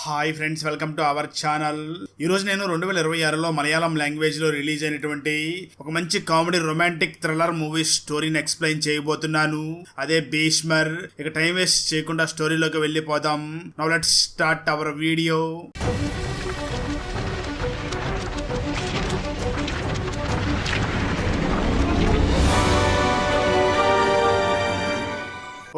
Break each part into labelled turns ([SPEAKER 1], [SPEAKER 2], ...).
[SPEAKER 1] Hi friends, welcome to our channel. ఈరోజు నేను 2026లో మలయాళం లాంగ్వేజ్లో రిలీజ్ అయినటువంటి ఒక మంచి కామెడీ రొమాంటిక్ థ్రిల్లర్ మూవీ స్టోరీని ఎక్స్ప్లెయిన్ చేయబోతున్నాను. అదే భీష్మర్. ఇక టైం వేస్ట్ చేయకుండా స్టోరీలోకి వెళ్ళిపోదాం. Now let's start our video.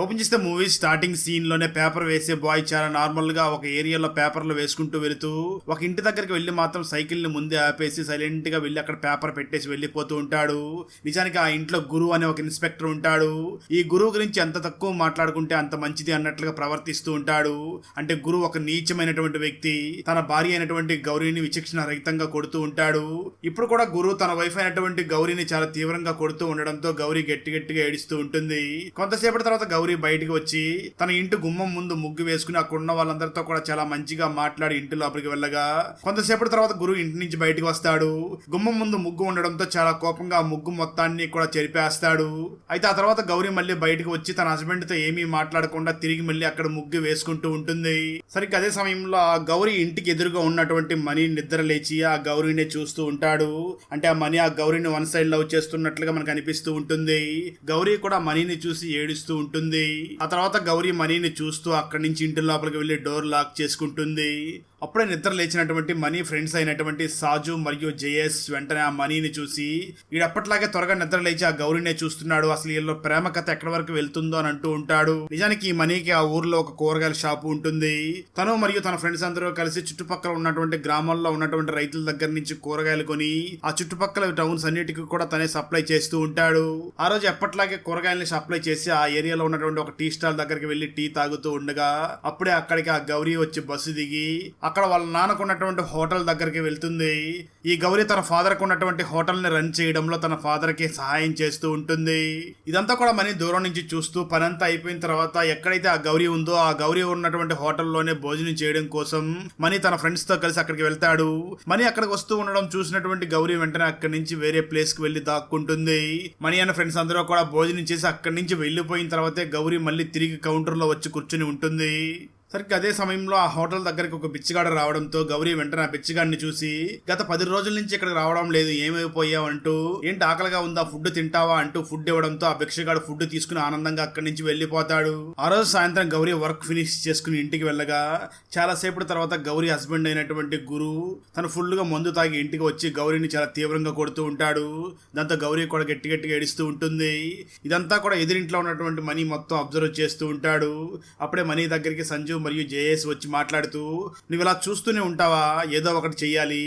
[SPEAKER 1] Open చేస్తే మూవీ స్టార్టింగ్ సీన్ లోనే పేపర్ వేసే బాయ్ చాలా నార్మల్ గా ఒక ఏరియాలో పేపర్లు వేసుకుంటూ వెళుతూ ఒక ఇంటి దగ్గరికి వెళ్లి మాత్రం సైకిల్ ని ముందే ఆపేసి సైలెంట్ గా వెళ్లి అక్కడ పేపర్ పెట్టేసి వెళ్లిపోతూ ఉంటాడు. నిజానికి ఆ ఇంట్లో గురు అనే ఒక ఇన్స్పెక్టర్ ఉంటాడు. ఈ గురువు గురించి ఎంత తక్కువ మాట్లాడుకుంటే అంత మంచిది అన్నట్లుగా ప్రవర్తిస్తూ ఉంటాడు. అంటే గురువు ఒక నీచమైనటువంటి వ్యక్తి. తన భార్య అయినటువంటి గౌరీని విచక్షణ రహితంగా కొడుతూ ఉంటాడు. ఇప్పుడు కూడా గురువు తన వైఫ్ అయినటువంటి గౌరీని చాలా తీవ్రంగా కొడుతూ ఉండడంతో గౌరీ గట్టిగా ఏడుస్తూ ఉంటుంది. కొంతసేపటి తర్వాత గౌరీ బయటికి వచ్చి తన ఇంటి గుమ్మం ముందు ముగ్గు వేసుకుని అక్కడ ఉన్న వాళ్ళందరితో కూడా చాలా మంచిగా మాట్లాడి ఇంటి లోపలికి వెళ్ళగా కొంతసేపటి తర్వాత గురువు ఇంటి నుంచి బయటికి వస్తాడు. గుమ్మం ముందు ముగ్గు ఉండడంతో చాలా కోపంగా ఆ ముగ్గు మొత్తాన్ని కూడా చెరిపేస్తాడు. అయితే ఆ తర్వాత గౌరీ మళ్ళీ బయటకు వచ్చి తన హస్బెండ్ తో ఏమీ మాట్లాడకుండా తిరిగి మళ్ళీ అక్కడ ముగ్గు వేసుకుంటూ ఉంటుంది. సరిగ్గా అదే సమయంలో ఆ గౌరీ ఇంటికి ఎదురుగా ఉన్నటువంటి మణి నిద్ర లేచి ఆ గౌరీని చూస్తూ ఉంటాడు. అంటే ఆ మణి ఆ గౌరీని వన్ సైడ్ లవ్ చేస్తున్నట్లుగా మనకు అనిపిస్తూ ఉంటుంది. గౌరీ కూడా మణిని చూసి ఏడుస్తూ ఉంటుంది. ఆ తర్వాత గౌరీ మణిని చూస్తూ అక్కడి నుంచి ఇంటి లోపలికి వెళ్లి డోర్ లాక్ చేసుకుంటుంది. అప్పుడే నిద్ర లేచినటువంటి మనీ ఫ్రెండ్స్ అయినటువంటి సాజు మరియు జయేష్ వెంటనే ఆ మనీని చూసి వీడప్పట్లాగే త్వరగా నిద్ర లేచి ఆ గౌరీనే చూస్తున్నాడు. అసలు వీళ్ళ ప్రేమ కథ ఎక్కడి వరకు వెళ్తుందో అని అంటూ ఉంటాడు. నిజానికి ఈ మనీకి ఆ ఊర్లో ఒక కూరగాయల షాపు ఉంటుంది. తను మరియు తన ఫ్రెండ్స్ అందరూ కలిసి చుట్టుపక్కల ఉన్నటువంటి గ్రామాల్లో ఉన్నటువంటి రైతుల దగ్గర నుంచి కూరగాయలు కొని ఆ చుట్టుపక్కల టౌన్స్ అన్నిటికీ కూడా తనే సప్లై చేస్తూ ఉంటాడు. ఆ రోజు ఎప్పట్లాగే కూరగాయలని సప్లై చేసి ఆ ఏరియాలో ఉన్నటువంటి ఒక టీ స్టాల్ దగ్గరికి వెళ్లి టీ తాగుతూ ఉండగా అప్పుడే అక్కడికి ఆ గౌరీ వచ్చి బస్సు దిగి అక్కడ వాళ్ళ నాన్నకు ఉన్నటువంటి హోటల్ దగ్గరికి వెళ్తుంది. ఈ గౌరీ తన ఫాదర్ కు ఉన్నటువంటి హోటల్ ని రన్ చేయడంలో తన ఫాదర్ కి సహాయం చేస్తూ ఉంటుంది. ఇదంతా కూడా మనీ దూరం నుంచి చూస్తూ పనంతా అయిపోయిన తర్వాత ఎక్కడైతే ఆ గౌరీ ఉందో ఆ గౌరీ ఉన్నటువంటి హోటల్లోనే భోజనం చేయడం కోసం మనీ తన ఫ్రెండ్స్ తో కలిసి అక్కడికి వెళ్తాడు. మనీ అక్కడికి వస్తూ ఉండడం చూసినటువంటి గౌరీ వెంటనే అక్కడి నుంచి వేరే ప్లేస్ కి వెళ్లి దాక్కుంటుంది. మనీ అన్న ఫ్రెండ్స్ అందరూ కూడా భోజనం చేసి అక్కడి నుంచి వెళ్లిపోయిన తర్వాతే గౌరీ మళ్ళీ తిరిగి కౌంటర్ లో వచ్చి కూర్చుని ఉంటుంది. సరిగ్గా అదే సమయంలో ఆ హోటల్ దగ్గరికి ఒక బిచ్చగాడు రావడంతో గౌరీ వెంటనే ఆ బిచ్చగాడిని చూసి గత 10 రోజుల నుంచి ఇక్కడికి రావడం లేదు, ఏమైపోయావు అంటూ, ఏంటి ఆకలిగా ఉందా, ఫుడ్ తింటావా అంటూ ఫుడ్ ఇవ్వడంతో ఆ బిచ్చగాడు ఫుడ్ తీసుకుని ఆనందంగా అక్కడి నుంచి వెళ్లిపోతాడు. ఆ రోజు సాయంత్రం గౌరీ వర్క్ ఫినిష్ చేసుకుని ఇంటికి వెళ్ళగా చాలా సేపటి తర్వాత గౌరీ హస్బెండ్ అయినటువంటి గురు తను ఫుల్ గా మందు తాగి ఇంటికి వచ్చి గౌరీని చాలా తీవ్రంగా కొడుతూ ఉంటాడు. దాంతో గౌరీ కూడా గట్టిగా ఏడుస్తూ ఉంటుంది. ఇదంతా కూడా ఎదురింట్లో ఉన్నటువంటి మనీ మొత్తం అబ్జర్వ్ చేస్తూ ఉంటాడు. అప్పుడే మనీ దగ్గరికి సంజు మరియు జేఎస్ వచ్చి మాట్లాడుతూ, నువ్వు ఇలా చూస్తూనే ఉంటావా, ఏదో ఒకటి చెయ్యాలి.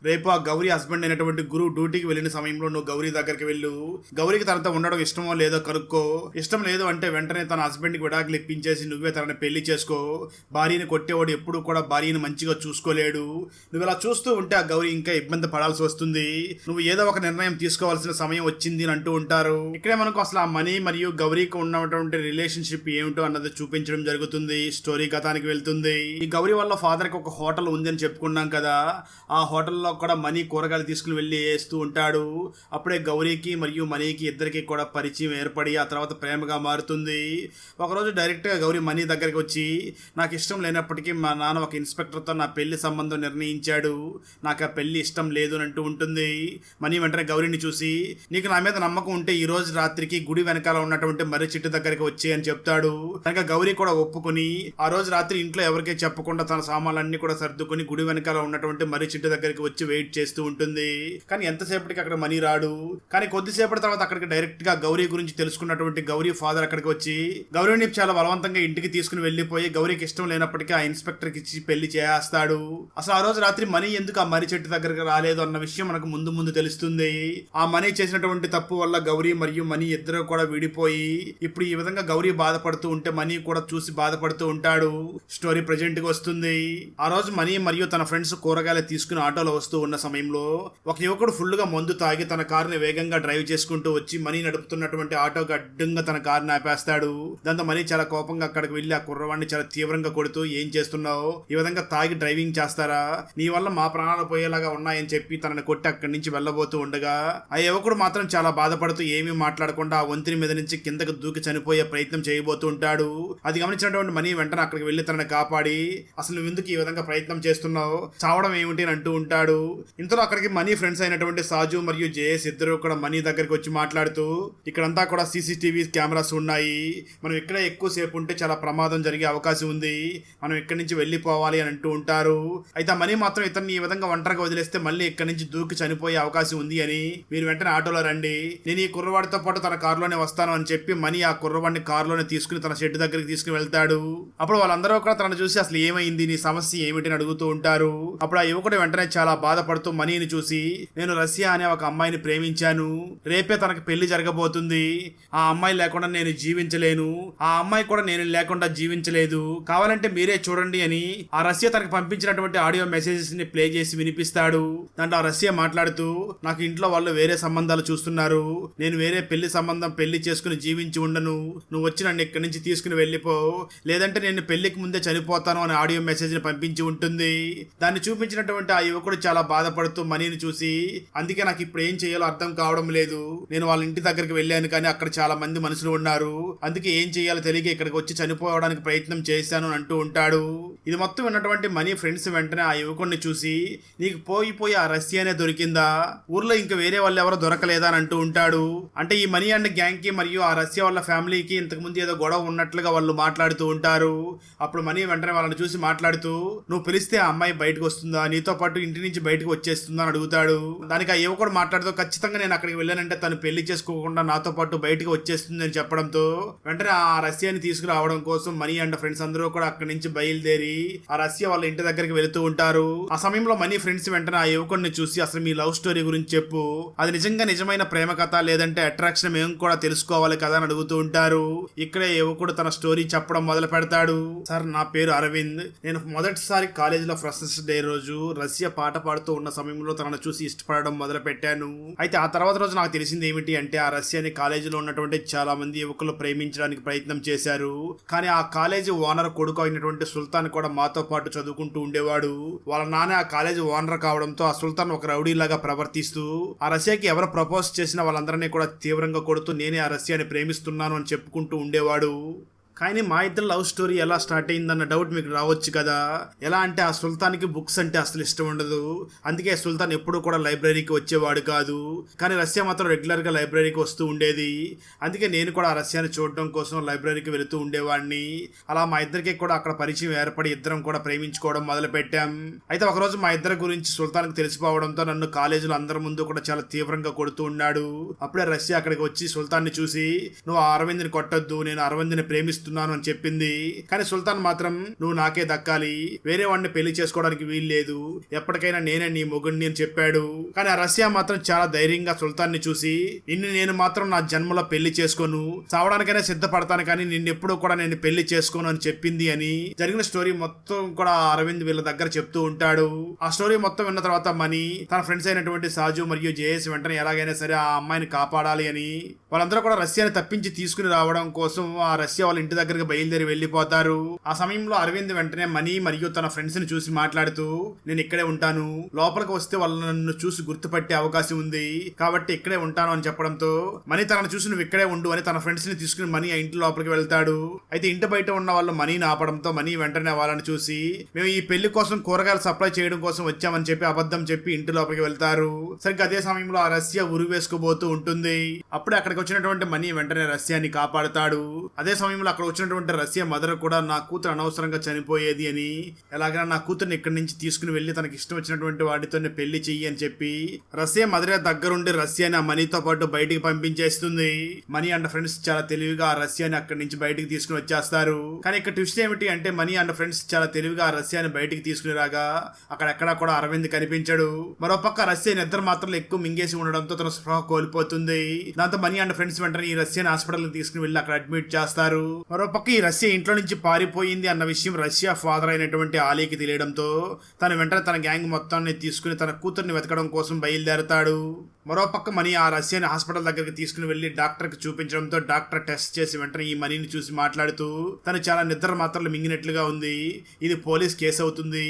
[SPEAKER 1] రేపు ఆ గౌరీ హస్బెండ్ అయినటువంటి గురు డ్యూటీకి వెళ్ళిన సమయంలో నువ్వు గౌరీ దగ్గరికి వెళ్ళు. గౌరీకి తనతో ఉండడం ఇష్టమో లేదో కనుక్కో. ఇష్టం లేదు అంటే వెంటనే తన హస్బెండ్ కి విడాకులు ఇప్పించేసి నువ్వే తనని పెళ్లి చేసుకో. భార్యని కొట్టేవాడు ఎప్పుడు కూడా భార్యని మంచిగా చూసుకోలేడు. నువ్వు ఇలా చూస్తూ ఉంటే ఆ గౌరీ ఇంకా ఇబ్బంది పడాల్సి వస్తుంది. నువ్వు ఏదో ఒక నిర్ణయం తీసుకోవాల్సిన సమయం వచ్చింది అని అంటూ ఉంటారు. ఇక్కడే మనకు అసలు ఆ మనీ మరియు గౌరీకి ఉన్నటువంటి రిలేషన్షిప్ ఏమిటో అన్నది చూపించడం జరుగుతుంది. స్టోరీ గతానికి వెళ్తుంది. ఈ గౌరీ వాళ్ళ ఫాదర్ కి ఒక హోటల్ ఉంది అని చెప్పుకున్నాం కదా. ఆ హోటల్లో కూడా మనీ కూరగాయలు తీసుకుని వెళ్ళి వేస్తూ ఉంటాడు. అప్పుడే గౌరీకి మరియు మనీకి ఇద్దరికి కూడా పరిచయం ఏర్పడి ఆ తర్వాత ప్రేమగా మారుతుంది. ఒకరోజు డైరెక్ట్ గా గౌరీ మనీ దగ్గరికి వచ్చి, నాకు ఇష్టం లేనప్పటికీ మా నాన్న ఒక ఇన్స్పెక్టర్ తో నా పెళ్లి సంబంధం నిర్ణయించాడు, నాకు ఆ పెళ్లి ఇష్టం లేదు అని అంటూ ఉంటుంది. మనీ వెంటనే గౌరీని చూసి, నీకు నా మీద నమ్మకం ఉంటే ఈ రోజు రాత్రికి గుడి వెనకాల ఉన్నటువంటి మర్రి చెట్టు దగ్గరికి వచ్చి అని చెప్తాడు. కనుక గౌరీ కూడా ఒప్పుకొని ఆ రోజు రాత్రి ఇంట్లో ఎవరికీ చెప్పకుండా తన సామాన్లన్నీ కూడా సర్దుకుని గుడి వెనకాల ఉన్నటువంటి మర్రి చెట్టు దగ్గరికి వచ్చి వెయిట్ చేస్తూ ఉంటుంది. కానీ ఎంతసేపటికి అక్కడ మనీ రాడు. కానీ కొద్దిసేపటి తర్వాత అక్కడికి డైరెక్ట్ గా గౌరీ గురించి తెలుసుకున్నటువంటి గౌరీ ఫాదర్ అక్కడికి వచ్చి గౌరీని చాలా బలవంతంగా ఇంటికి తీసుకుని వెళ్లిపోయి గౌరీకి ఇష్టం లేనప్పటికీ ఆ ఇన్స్పెక్టర్ కి ఇచ్చి పెళ్లి చేస్తాడు. అసలు ఆ రోజు రాత్రి మనీ ఎందుకు ఆ మర్రి చెట్టు దగ్గరికి రాలేదు అన్న విషయం మనకు ముందు తెలుస్తుంది. ఆ మనీ చేసినటువంటి తప్పు వల్ల గౌరీ మరియు మనీ ఇద్దరు కూడా విడిపోయి ఇప్పుడు ఈ విధంగా గౌరీ బాధపడుతూ ఉంటే మనీ కూడా చూసి బాధపడుతూ ఉంటాడు. స్టోరీ ప్రెజెంట్ కి వస్తుంది. ఆ రోజు మనీ మరియు తన ఫ్రెండ్స్ కూరగాయలు తీసుకుని ఆటోలో వస్తూ ఉన్న సమయంలో ఒక యువకుడు ఫుల్ గా మందు తాగి తన కారుని వేగంగా డ్రైవ్ చేసుకుంటూ వచ్చి మనీ నడుపుతున్నటువంటి ఆటోకి అడ్డంగా తన కారుని ఆపేస్తాడు. దాంతో మనీ చాలా కోపంగా అక్కడికి వెళ్లి ఆ కుర్రవాడిని చాలా తీవ్రంగా కొడుతూ, ఏం చేస్తున్నావు, ఈ విధంగా తాగి డ్రైవింగ్ చేస్తారా, నీ వల్ల మా ప్రాణాలు పోయేలాగా ఉన్నాయని చెప్పి తనని కొట్టి అక్కడి నుంచి వెళ్ళబోతూ ఉండగా ఆ యువకుడు మాత్రం చాలా బాధపడుతూ ఏమీ మాట్లాడకుండా ఆ వంతిని మీద నుంచి కిందకు దూకి చనిపోయే ప్రయత్నం చేయబోతూ ఉంటాడు. అది గమనించినటువంటి మనీ వెంటనే అక్కడికి వెళ్లి తనని కాపాడి అసలు నువ్వు ఎందుకు ఈ విధంగా ప్రయత్నం చేస్తున్నావు, చావడం ఏమిటి అని అంటూ ఉంటాడు. ఇంతలో అక్కడికి మనీ ఫ్రెండ్స్ అయినటువంటి సాజు మరియు జేఎస్ ఇద్దరు కూడా మనీ దగ్గరికి వచ్చి మాట్లాడుతూ ఇక్కడంతా కూడా సీసీటీవీ కెమెరాస్ ఉన్నాయి, మనం ఇక్కడే ఎక్కువసేపు ఉంటే చాలా ప్రమాదం జరిగే అవకాశం ఉంది, మనం ఇక్కడి నుంచి వెళ్ళిపోవాలి అని అంటూ ఉంటారు. అయితే మనీ మాత్రం ఇతన్ని ఈ విధంగా ఒంటరిగా వదిలేస్తే మళ్ళీ ఇక్కడి నుంచి దూకి చనిపోయే అవకాశం ఉంది అని, మీరు వెంటనే ఆటోలో రండి, నేను ఈ కుర్రవాడితో పాటు తన కారులోనే వస్తాను అని చెప్పి మనీ ఆ కుర్రవాడిని కారులోనే తీసుకుని తన షెడ్ దగ్గరికి తీసుకుని వెళ్తాడు. అప్పుడు వాళ్ళందరూ కూడా తనను చూసి అసలు ఏమైంది, నీ సమస్య ఏమిటి అని అడుగుతూ ఉంటారు. అప్పుడు ఆ యువకుడు వెంటనే చాలా బాధపడుతూ మనీని చూసి నేను రష్యా అనే ఒక అమ్మాయిని ప్రేమించాను, రేపే తనకి పెళ్లి జరగబోతుంది, ఆ అమ్మాయి లేకుండా నేను జీవించలేను, ఆ అమ్మాయి కూడా నేను లేకుండా జీవించలేదు, కావాలంటే మీరే చూడండి అని ఆ రష్యా తనకు పంపించినటువంటి ఆడియో మెసేజెస్ ని ప్లే చేసి వినిపిస్తాడు. దాంట్లో ఆ రష్యా మాట్లాడుతూ నాకు ఇంట్లో వాళ్ళు వేరే సంబంధాలు చూస్తున్నారు, నేను వేరే పెళ్లి సంబంధం పెళ్లి చేసుకుని జీవించి ఉండను, నువ్వు వచ్చి నన్ను ఇక్కడి నుంచి తీసుకుని వెళ్ళిపో, లేదంటే నేను పెళ్లికి ముందే చనిపోతాను అని ఆడియో మెసేజ్ ని పంపించి ఉంటుంది. దాన్ని చూపించినటువంటి ఆ యువకుడు చాలా బాధపడుతూ మనీని చూసి అందుకే నాకు ఇప్పుడు ఏం చేయాలో అర్థం కావడం లేదు, నేను వాళ్ళ ఇంటి దగ్గరికి వెళ్ళాను కానీ అక్కడ చాలా మంది మనుషులు ఉన్నారు, అందుకే ఏం చేయాలో తెలియక ఇక్కడికి వచ్చి చనిపోవడానికి ప్రయత్నం చేశాను అని అంటూ ఉంటాడు. ఇది మొత్తం విన్నటువంటి మనీ ఫ్రెండ్స్ వెంటనే ఆ యువకుడిని చూసి నీకు పోయి ఆ రష్యానే దొరికిందా, ఊర్లో ఇంకా వేరే వాళ్ళు ఎవరో దొరకలేదా అని అంటూ ఉంటాడు. అంటే ఈ మనీ అండ్ గ్యాంగ్ కి మరియు ఆ రష్యా వాళ్ళ ఫ్యామిలీకి ఇంతకు ముందు ఏదో గొడవ ఉన్నట్లుగా వాళ్ళు మాట్లాడుతూ ఉంటారు. అప్పుడు మనీ వెంటనే వాళ్ళని చూసి మాట్లాడుతూ నువ్వు పిలిస్తే ఆ అమ్మాయి బయటకు వస్తుందా, నీతో పాటు ఇంటి నుంచి బయటకు వచ్చేస్తుందా అని అడుగుతాడు. దానికి ఆ యువకుడు మాట్లాడుతూ ఖచ్చితంగా నేను అక్కడికి వెళ్ళానంటే తను పెళ్లి చేసుకోకుండా నాతో పాటు బయటకు వచ్చేస్తుంది అని చెప్పడంతో వెంటనే ఆ రష్యాని తీసుకురావడం కోసం మనీ అండ్ ఫ్రెండ్స్ అందరూ కూడా అక్కడి నుంచి బయలుదేరి ఆ రష్యా వాళ్ళ ఇంటి దగ్గరికి వెళుతూ ఉంటారు. ఆ సమయంలో మనీ ఫ్రెండ్స్ వెంటనే ఆ యువకుడిని చూసి అసలు మీ లవ్ స్టోరీ గురించి చెప్పు, అది నిజంగా నిజమైన ప్రేమ కథ లేదంటే అట్రాక్షన్ మేము కూడా తెలుసుకోవాలి కదా అని అడుగుతూ ఉంటారు. ఇక్కడే యువకుడు తన స్టోరీ చెప్పడం మొదలు పెడతాడు. సార్ నా పేరు అరవింద్, నేను మొదటిసారి కాలేజీలో ఫ్రెషర్స్ డే రోజు రష్యా పాట పాడుతూ ఉన్న సమయంలో తనను చూసి ఇష్టపడడం మొదలు పెట్టాను. అయితే ఆ తర్వాత రోజు నాకు తెలిసింది ఏమిటి అంటే ఆ రష్యాని కాలేజీలో ఉన్నటువంటి చాలా మంది యువకులు ప్రేమించడానికి ప్రయత్నం చేశారు, కానీ ఆ కాలేజీ ఓనర్ కొడుకు అయినటువంటి సుల్తాన్ కూడా మాతో పాటు చదువుకుంటూ ఉండేవాడు. వాళ్ళ నాన్న ఆ కాలేజీ ఓనర్ కావడంతో ఆ సుల్తాన్ ఒక రౌడీలాగా ప్రవర్తిస్తూ ఆ రష్యాకి ఎవరు ప్రపోజ్ చేసిన వాళ్ళందరినీ కూడా తీవ్రంగా కొడుతూ నేనే ఆ రష్యాని ప్రేమిస్తున్నాను అని చెప్పుకుంటూ ఉండేవాడు. కానీ మా ఇద్దరు లవ్ స్టోరీ ఎలా స్టార్ట్ అయిందన్న డౌట్ మీకు రావచ్చు కదా. ఎలా అంటే ఆ సుల్తాన్కి బుక్స్ అంటే అసలు ఇష్టం ఉండదు, అందుకే సుల్తాన్ ఎప్పుడూ కూడా లైబ్రరీకి వచ్చేవాడు కాదు, కానీ రష్యా మాత్రం రెగ్యులర్గా లైబ్రరీకి వస్తూ ఉండేది. అందుకే నేను కూడా ఆ రష్యాని చూడడం కోసం లైబ్రరీకి వెళుతూ ఉండేవాడిని. అలా మా ఇద్దరికి కూడా అక్కడ పరిచయం ఏర్పడి ఇద్దరం కూడా ప్రేమించుకోవడం మొదలు పెట్టాం. అయితే ఒకరోజు మా ఇద్దరి గురించి సుల్తాన్కి తెలిసిపోవడంతో నన్ను కాలేజీలో అందరి ముందు కూడా చాలా తీవ్రంగా కొడుతూ ఉన్నాడు. అప్పుడే రష్యా అక్కడికి వచ్చి సుల్తాన్ని చూసి నువ్వు ఆ అరవింద్ని కొట్టొద్దు, నేను అరవింద్ని ప్రేమిస్తున్నాను అని చెప్పింది. కానీ సుల్తాన్ మాత్రం నువ్వు నాకే దక్కాలి, వేరే వాడిని పెళ్లి చేసుకోవడానికి వీలు లేదు, ఎప్పటికైనా నేనే నీ మొగుడిని అని చెప్పాడు. కానీ ఆ రష్యా మాత్రం చాలా ధైర్యంగా సుల్తాన్ ని చూసి నేను మాత్రం నా జన్మలో పెళ్లి చేసుకోను, చావడానికైనా సిద్ధపడతాను కానీ నిన్నెప్పుడు కూడా నేను పెళ్లి చేసుకోను అని చెప్పింది అని జరిగిన స్టోరీ మొత్తం కూడా అరవింద్ వీళ్ళ దగ్గర చెప్తూ ఉంటాడు. ఆ స్టోరీ మొత్తం విన్న తర్వాత మనీ తన ఫ్రెండ్స్ అయినటువంటి సాజు మరియు జేఎస్ వెంటనే ఎలాగైనా సరే ఆ అమ్మాయిని కాపాడాలి అని వాళ్ళందరూ కూడా రష్యాని తప్పించి తీసుకుని రావడం కోసం ఆ రష్యా వాళ్ళ ఇంటి దగ్గరికి బయలుదేరి వెళ్లిపోతారు. ఆ సమయంలో అరవింద్ వెంటనే మనీ మరియు తన ఫ్రెండ్స్ ని చూసి మాట్లాడుతూ నేను ఇక్కడే ఉంటాను, లోపలికి వస్తే వాళ్ళు నన్ను చూసి గుర్తుపట్టే అవకాశం ఉంది కాబట్టి ఇక్కడే ఉంటాను అని చెప్పడంతో మనీ తనను చూసి నువ్వు ఇక్కడే ఉండు అని తన ఫ్రెండ్స్ ని తీసుకుని మనీ ఆ ఇంటి లోపలికి వెళ్తాడు. అయితే ఇంటి బయట ఉన్న వాళ్ళు మనీని ఆపడంతో మనీ వెంటనే వాళ్ళని చూసి మేము ఈ పెళ్లి కోసం కూరగాయలు సప్లై చేయడం కోసం వచ్చామని చెప్పి అబద్ధం చెప్పి ఇంటి లోపలికి వెళ్తారు. సరిగ్గా అదే సమయంలో ఆ రష్యా ఉరి వేసుకోబోతూ ఉంటుంది. అప్పుడే అక్కడికి వచ్చినటువంటి మనీ వెంటనే రష్యాని కాపాడుతాడు. అదే సమయంలో అక్కడ వచ్చినటువంటి రష్యా మదర్ కూడా నా కూతురు అనవసరంగా చనిపోయేది అని, ఎలాగైనా నా కూతురుని ఇక్కడి నుంచి తీసుకుని వెళ్లి తనకి ఇష్టం వచ్చినటువంటి వాడితోనే పెళ్లి చెయ్యి అని చెప్పి రష్యా మదర్ దగ్గరుండి రష్యాని ఆ మనీతో పాటు బయటికి పంపించేస్తుంది. మనీ అండ్ ఫ్రెండ్స్ చాలా తెలివిగా ఆ రష్యాని అక్కడి నుంచి బయటికి తీసుకుని వచ్చేస్తారు. కానీ ఇక్కడ ట్విస్ట్ ఏమిటి అంటే మనీ అండ్ ఫ్రెండ్స్ చాలా తెలివిగా ఆ రష్యాని బయటికి తీసుకుని రాగా అక్కడ ఎక్కడా కూడా అరవింద్ కనిపించడు. మరోపక్క రష్యా నిద్ర మాత్రం ఎక్కువ మింగేసి ఉండడంతో తన స్పృహ కోల్పోతుంది. దాంతో మనీ అండ్ ఫ్రెండ్స్ వెంటనే ఈ రష్యాని హాస్పిటల్ తీసుకుని వెళ్లి అక్కడ అడ్మిట్ చేస్తారు. మరోపక్క ఈ రష్యా ఇంట్లో నుంచి పారిపోయింది అన్న విషయం రష్యా ఫాదర్ అయినటువంటి ఆలీకి తెలియడంతో తను వెంటనే తన గ్యాంగ్ మొత్తాన్ని తీసుకుని తన కూతుర్ని వెతకడం కోసం బయలుదేరతాడు. మరోపక్క మనీ ఆ రష్యాని హాస్పిటల్ దగ్గరికి తీసుకుని వెళ్లి డాక్టర్ కి చూపించడంతో డాక్టర్ టెస్ట్ చేసి వెంటనే ఈ మనీని చూసి మాట్లాడుతూ తను చాలా నిద్ర మాత్రలు మింగినట్లుగా ఉంది, ఇది పోలీస్ కేసు అవుతుంది,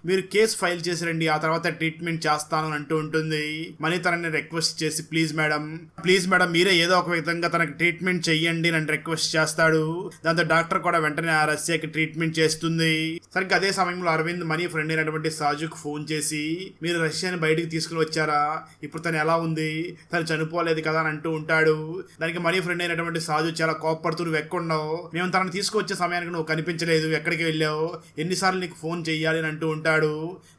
[SPEAKER 1] మీరు కేసు ఫైల్ చేసి రండి, ఆ తర్వాత ట్రీట్మెంట్ చేస్తాను అని అంటూ ఉంటుంది. మనీ తనని రిక్వెస్ట్ చేసి ప్లీజ్ మేడం మీరే ఏదో ఒక విధంగా తనకి ట్రీట్మెంట్ చెయ్యండి అని రిక్వెస్ట్ చేస్తాడు. దాంతో డాక్టర్ కూడా వెంటనే ఆ రష్యాకి ట్రీట్మెంట్ చేస్తుంది. సరిగ్గా అదే సమయంలో అరవింద్ మనీ ఫ్రెండ్ అయినటువంటి సాజుకు ఫోన్ చేసి మీరు రష్యాని బయటికి తీసుకుని వచ్చారా, ఇప్పుడు తను ఎలా ఉంది, తను చనిపోలేదు కదా అని అంటూ ఉంటాడు. దానికి మనీ ఫ్రెండ్ అయినటువంటి సాజు చాలా కోప్పడుతూ నువ్వు ఎక్కడున్నావు, మేము తనని తీసుకువచ్చే సమయానికి నువ్వు కనిపించలేదు, ఎక్కడికి వెళ్ళావు, ఎన్నిసార్లు నీకు ఫోన్ చెయ్యాలి అని అంటూ ఉంటాడు.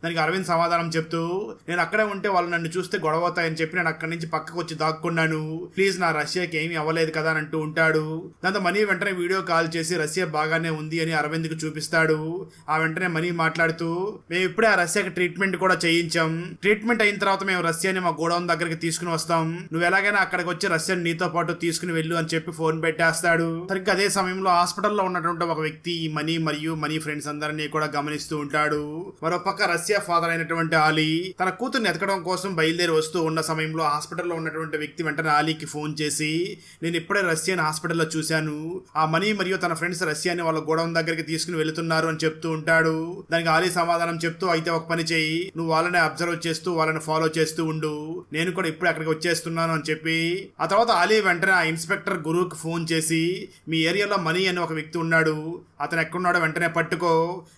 [SPEAKER 1] దానికి అరవింద్ సమాధానం చెప్తూ నేను అక్కడే ఉంటే వాళ్ళు నన్ను చూస్తే గొడవ అవుతాయని చెప్పి నేను అక్కడి నుంచి పక్కకు వచ్చి దాక్కున్నాను, ప్లీజ్ నా రష్యాకి ఏమీ అవ్వలేదు కదా అని అంటూ ఉంటాడు. దాంతో మనీ వెంటనే వీడియో కాల్ చేసి రష్యా బాగానే ఉంది అని అరవింద్కి చూపిస్తాడు. ఆ వెంటనే మనీ మాట్లాడుతూ మేము ఇప్పుడే ఆ రష్యాకి ట్రీట్మెంట్ కూడా చేయించాం, ట్రీట్మెంట్ అయిన తర్వాత మేము రష్యాని మా గోడౌన్ దగ్గరికి తీసుకుని వస్తాం, నువ్వు ఎలాగైనా అక్కడికి వచ్చి రష్యాని నీతో పాటు తీసుకుని వెళ్ళు అని చెప్పి ఫోన్ పెట్టేస్తాడు. సరిగ్గా అదే సమయంలో హాస్పిటల్లో ఉన్నటువంటి ఒక వ్యక్తి మనీ మరియు మనీ ఫ్రెండ్స్ అందరినీ కూడా గమనిస్తూ ఉంటాడు. మరోపక్క రష్యా ఫాదర్ అయినటువంటి ఆలీ తన కూతుర్ని ఎతకడం కోసం బయలుదేరి వస్తూ ఉన్న సమయంలో హాస్పిటల్లో ఉన్నటువంటి వ్యక్తి వెంటనే ఆలీకి ఫోన్ చేసి నేను ఇప్పుడే రష్యాని హాస్పిటల్లో చూశాను, ఆ మనీ మరియు తన ఫ్రెండ్స్ రష్యాని వాళ్ళ గోడౌన్ దగ్గరికి తీసుకుని వెళుతున్నారు అని చెప్తూ ఉంటాడు. దానికి ఆలీ సమాధానం చెప్తూ అయితే ఒక పని చెయ్యి, నువ్వు వాళ్ళని అబ్జర్వ్ చేస్తూ వాళ్ళని ఫాలో చేస్తూ ఉండు, నేను కూడా ఇప్పుడు అక్కడికి వచ్చేస్తున్నాను అని చెప్పి ఆ తర్వాత ఆలీ వెంటనే ఆ ఇన్స్పెక్టర్ గురువుకి ఫోన్ చేసి మీ ఏరియాలో మనీ అని ఒక వ్యక్తి ఉన్నాడు, అతను ఎక్కడున్నాడో వెంటనే పట్టుకో,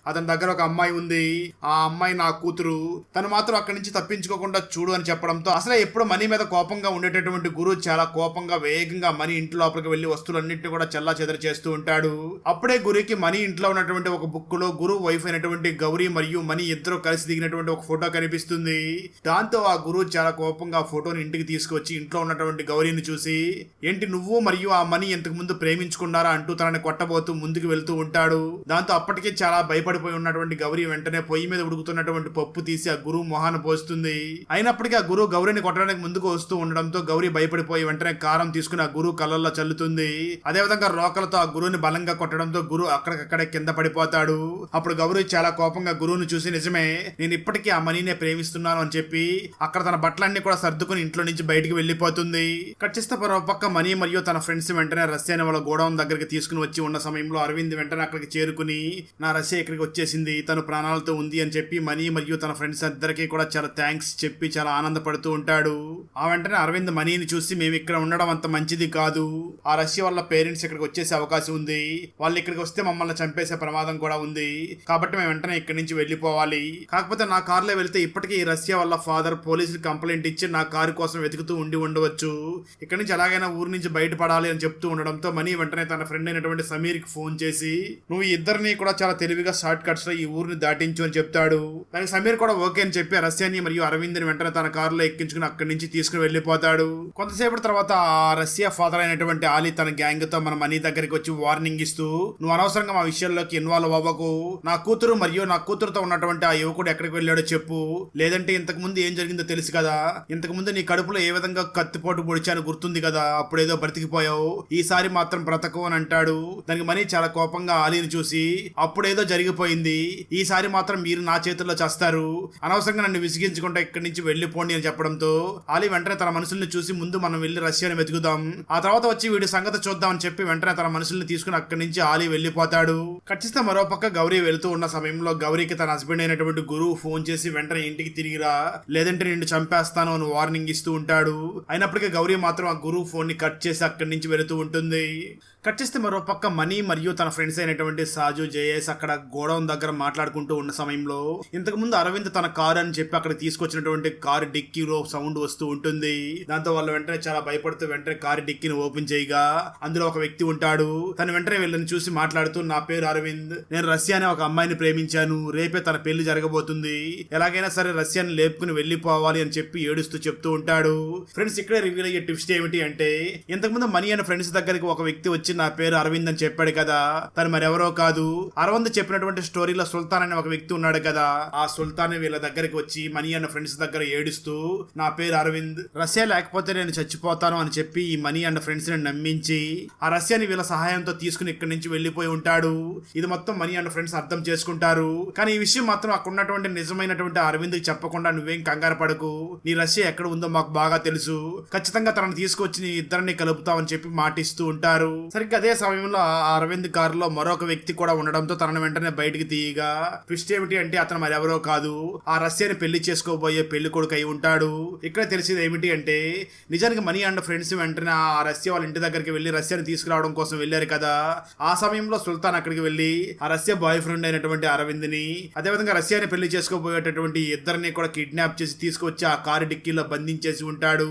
[SPEAKER 1] అతని దగ్గర ఒక అమ్మాయి ఉంది, ఆ అమ్మాయి నా కూతురు, తను మాత్రం అక్కడి నుంచి తప్పించుకోకుండా చూడు అని చెప్పడంతో అసలే ఎప్పుడు మనీ మీద కోపంగా ఉండేటటువంటి గురువు చాలా కోపంగా వేగంగా మనీ ఇంటి లోపలికి వెళ్లి వస్తువులన్నింటినీ కూడా చల్లా చెదర చేస్తూ ఉంటాడు. అప్పుడే గురుకి మనీ ఇంట్లో ఉన్నటువంటి ఒక బుక్ లో గురువు వైఫ్ అయినటువంటి గౌరీ మరియు మనీ ఇద్దరు కలిసి దిగినటువంటి ఒక ఫోటో కనిపిస్తుంది. దాంతో ఆ గురువు చాలా కోపంగా ఆ ఫోటోని ఇంటికి తీసుకొచ్చి ఇంట్లో ఉన్నటువంటి గౌరీని చూసి ఏంటి నువ్వు మరియు ఆ మనీ ఇంతకు ముందు ప్రేమించుకున్నారా అంటూ తనని కొట్టబోతూ ముందుకు వెళ్తూ ఉంటాడు. దాంతో అప్పటికే చాలా భయపడిపోయి ఉన్నటువంటి గౌరీ వెంటనే పొయ్యి మీద ఉడుకుతున్నటువంటి పప్పు తీసి ఆ గురువు మొహాన పోస్తుంది. అయినప్పటికీ ఆ గురువు గౌరీని కొట్టడానికి ముందుకు వస్తూ ఉండడంతో గౌరీ భయపడిపోయి వెంటనే కారం తీసుకుని ఆ గురువు కళ్ళల్లో చల్లుతుంది. అదేవిధంగా రోకలతో ఆ గురువుని బలంగా కొట్టడంతో గురువు అక్కడికక్కడే కింద పడిపోతాడు. అప్పుడు గౌరీ చాలా కోపంగా గురువుని చూసి నిజమే నేను ఇప్పటికీ ఆ మనీనే ప్రేమిస్తున్నాను అని చెప్పి అక్కడ తన బట్టలన్నీ కూడా సర్దుకుని ఇంట్లో నుంచి బయటికి వెళ్లిపోతుంది. కట్ చేస్తే పక్క మనీ మరియు తన ఫ్రెండ్స్ వెంటనే రష్యాని వాళ్ళ గోడౌన్ దగ్గరికి తీసుకుని వచ్చి ఉన్న సమయంలో అరవింద్ వెంటనే అక్కడికి చేరుకుని నా రష్యా ఇక్కడికి వచ్చేసింది, తను ప్రాణాలతో ఉంది అని చెప్పి మనీ మరియు తన ఫ్రెండ్స్ అందరికీ కూడా చాలా థ్యాంక్స్ చెప్పి చాలా ఆనందపడుతూ ఉంటాడు. ఆ వెంటనే అరవింద్ మనీని చూసి మేము ఇక్కడ ఉండడం అంత మంచిది కాదు, ఆ రష్యా వాళ్ళ పేరెంట్స్ ఇక్కడికి వచ్చేసే అవకాశం ఉంది, వాళ్ళు ఇక్కడికి వస్తే మమ్మల్ని చంపేసే ప్రమాదం కూడా ఉంది, కాబట్టి మేము వెంటనే ఇక్కడి నుంచి వెళ్లిపోవాలి, కాకపోతే నా కారులో వెళ్తే ఇప్పటికీ ఈ రష్యా వాళ్ళ ఫాదర్ పోలీసులు కంప్లైంట్ ఇచ్చి నా కారు కోసం వెతుకుతూ ఉండవచ్చు, ఇక్కడి నుంచి ఎలాగైనా ఊరి నుంచి బయటపడాలి అని చెప్తూ ఉండడంతో మనీ వెంటనే తన ఫ్రెండ్ అయినటువంటి సమీర్ కి ఫోన్ చేసి నువ్వు ఇద్దరిని కూడా చాలా తెలివిగా షార్ట్ కట్స్ లో ఈ ఊరిని దాటించు అని చెప్తాడు. దానికి సమీర్ కూడా ఓకే అని చెప్పి రష్యాని మరియు అరవింద్ ని వెంటనే తన కారులో ఎక్కించుకుని అక్కడి నుంచి తీసుకుని వెళ్లిపోతాడు. కొంతసేపటి తర్వాత ఆ రష్యా ఫాదర్ అయినటువంటి ఆలీ తన గ్యాంగ్ తో మన మనీ దగ్గరికి వచ్చి వార్నింగ్ ఇస్తూ నువ్వు అనవసరంగా మా విషయాల్లోకి ఇన్వాల్వ్ అవ్వకు, నా కూతురు మరియు నా కూతురుతో ఉన్నటువంటి ఆ యువకుడు ఎక్కడికి వెళ్ళాడో చెప్పు, లేదంటే ఇంతకు ముందు ఏం జరిగిందో తెలుసు కదా, ఇంతకు ముందు నీ కడుపులో ఏ విధంగా కత్తిపోటు పొడిచాను గుర్తుంది కదా, అప్పుడేదో బ్రతికిపోయావు, ఈసారి మాత్రం బ్రతకు అని అంటాడు. దానికి మనీ చాలా కోపంగా ఆలీని చూసి అప్పుడేదో జరిగిపోయింది, ఈసారి మాత్రం మీరు నా చేతుల్లో చేస్తారు, అనవసరంగా నన్ను విసిగించుకుంటా ఇక్కడి నుంచి వెళ్లిపోండి అని చెప్పడంతో ఆలీ వెంటనే తన మనుషుల్ని చూసి ముందు మనం వెళ్లి రష్యాని వెతుకుదాం, ఆ తర్వాత వచ్చి వీడి సంగతి చూద్దాం అని చెప్పి వెంటనే తన మనుషుల్ని తీసుకుని అక్కడి నుంచి ఆలీ వెళ్లిపోతాడు. ఖచ్చితంగా మరోపక్క గౌరీ వెళ్తూ ఉన్న సమయంలో గౌరీకి తన హస్బెండ్ అయినటువంటి గురువు ఫోన్ చేసి వెంటనే ఇంటికి తిరిగిరా లేదంటే నిన్ను చంపేస్తాను అని వార్నింగ్ ఇస్తూ ఉంటాడు. అయినప్పటికీ గౌరీ మాత్రం ఆ గురువు ఫోన్ ని కట్ చేసి అక్కడి నుంచి వెళుతూ ఉంటుంది. కట్ చేస్తే మరోపక్క మనీ మరియు తన ఫ్రెండ్స్ అయినటువంటి సాజు జయేష్ అక్కడ గోడౌన్ దగ్గర మాట్లాడుకుంటూ ఉన్న సమయంలో ఇంతకు ముందు అరవింద్ తన కారు అని చెప్పి అక్కడ తీసుకొచ్చినటువంటి కారు డిక్కీలో సౌండ్ వస్తూ ఉంటుంది. దాంతో వాళ్ళు వెంటనే చాలా భయపడుతూ వెంటనే కారు డిక్కీని ఓపెన్ చేయగా అందులో ఒక వ్యక్తి ఉంటాడు. తను వెంటనే వీళ్ళని చూసి మాట్లాడుతూ నా పేరు అరవింద్, నేను రష్యా అనే ఒక అమ్మాయిని ప్రేమించాను, రేపే తన పెళ్లి జరగబోతుంది, ఎలాగైనా సరే రష్యాని లేపుకుని వెళ్లిపోవాలి అని చెప్పి ఏడుస్తూ చెప్తూ ఉంటాడు. ఫ్రెండ్స్ ఇక్కడే రివీల్ అయ్యే ట్విస్ట్ ఏమిటి అంటే ఇంతకుముందు మనీ అనే ఫ్రెండ్స్ దగ్గరికి ఒక వ్యక్తి వచ్చి వచ్చి నా పేరు అరవింద్ అని చెప్పాడు కదా, తను మరెవరో కాదు. అరవింద్ చెప్పినటువంటి స్టోరీలో సుల్తాన్ అనే ఒక వ్యక్తి ఉన్నాడు కదా, ఆ సుల్తాన్ వీళ్ళ దగ్గరికి వచ్చి మనీ అన్న ఫ్రెండ్స్ దగ్గర ఏడుస్తూ నా పేరు అరవింద్, రష్యా లేకపోతే నేను చచ్చిపోతాను అని చెప్పి ఈ మనీ అండ్ ఫ్రెండ్స్ ని నమ్మించి ఆ రష్యాని వీళ్ళ సహాయంతో తీసుకుని ఇక్కడి నుంచి వెళ్లిపోయి ఉంటాడు. ఇది మొత్తం మనీ అండ్ ఫ్రెండ్స్ అర్థం చేసుకుంటారు. కానీ ఈ విషయం మాత్రం అక్కడ ఉన్నటువంటి నిజమైనటువంటి అరవింద్ కి చెప్పకుండా నువ్వేం కంగారు పడకు, నీ రష్యా ఎక్కడ ఉందో మాకు బాగా తెలుసు, ఖచ్చితంగా తనను తీసుకొచ్చి నీ ఇద్దరిని కలుపుతామని చెప్పి మాటిస్తూ ఉంటారు. సరిగ్గా అదే సమయంలో ఆ అరవింద్ కారులో మరొక వ్యక్తి కూడా ఉండడంతో తనను వెంటనే బయటికి తీయగా ట్విస్ట్ ఏమిటి అంటే అతను మరెవరో కాదు, ఆ రష్యాని పెళ్లి చేసుకోబోయే పెళ్లి కొడుకు అయి ఉంటాడు. ఇక్కడ తెలిసింది ఏమిటి అంటే నిజానికి మనీ అండ్ ఫ్రెండ్స్ వెంటనే ఆ రష్యా వాళ్ళ ఇంటి దగ్గరికి వెళ్లి రష్యాని తీసుకురావడం కోసం వెళ్లారు కదా. ఆ సమయంలో సుల్తాన్ అక్కడికి వెళ్లి ఆ రష్యా బాయ్ ఫ్రెండ్ అయినటువంటి అరవింద్ ని, అదేవిధంగా రష్యాని పెళ్లి చేసుకోబోయేటటువంటి ఇద్దరిని కూడా కిడ్నాప్ చేసి తీసుకొచ్చి ఆ కారు డిక్కీలో బంధించేసి ఉంటాడు.